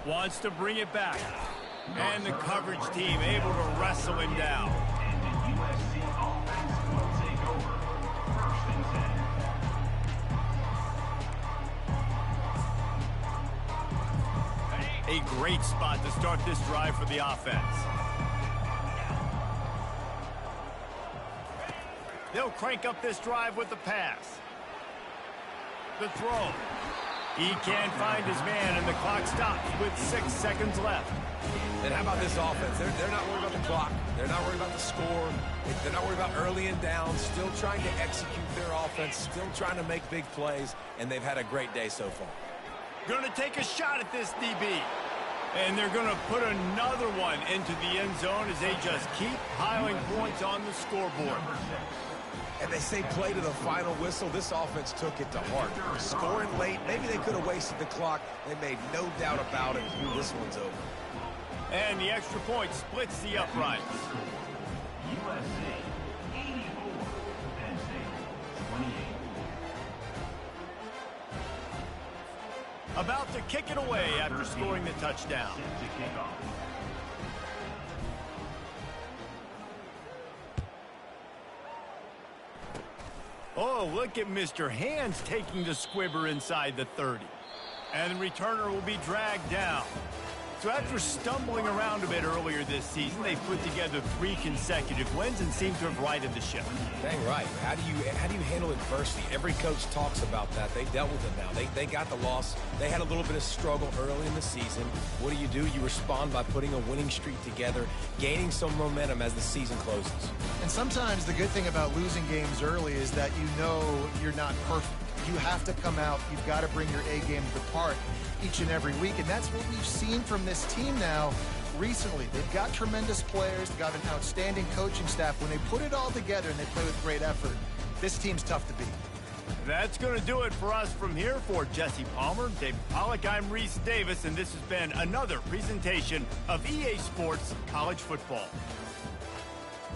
Wants to bring it back. And the coverage team able to wrestle him down. A great spot to start this drive for the offense. They'll crank up this drive with the pass. The throw. He can't find his man, and the clock stops with 6 seconds left. And how about this offense? They're not worried about the clock. They're not worried about the score. They're not worried about early and down. Still trying to execute their offense. Still trying to make big plays, and they've had a great day so far. Going to take a shot at this DB. And they're going to put another one into the end zone as they just keep piling points on the scoreboard. And they say play to the final whistle. This offense took it to heart. Scoring late, maybe they could have wasted the clock. They made no doubt about it. This one's over. And the extra point splits the uprights. USC 84, Penn State 28. About to kick it away after scoring the touchdown. Oh, look at Mr. Hands taking the squibber inside the 30. And the returner will be dragged down. So after stumbling around a bit earlier this season, they've put together 3 consecutive wins and seem to have righted the ship. Dang right. How do you handle adversity? Every coach talks about that. They dealt with it now. They got the loss. They had a little bit of struggle early in the season. What do? You respond by putting a winning streak together, gaining some momentum as the season closes. And sometimes the good thing about losing games early is that you know you're not perfect. You have to come out. You've got to bring your A game to the park each and every week, and that's what we've seen from this team now recently. They've got tremendous players. They've got an outstanding coaching staff. When they put it all together and they play with great effort, this team's tough to beat. That's going to do it for us from here. For Jesse Palmer, David Pollack, I'm Reese Davis, and this has been another presentation of EA Sports College Football.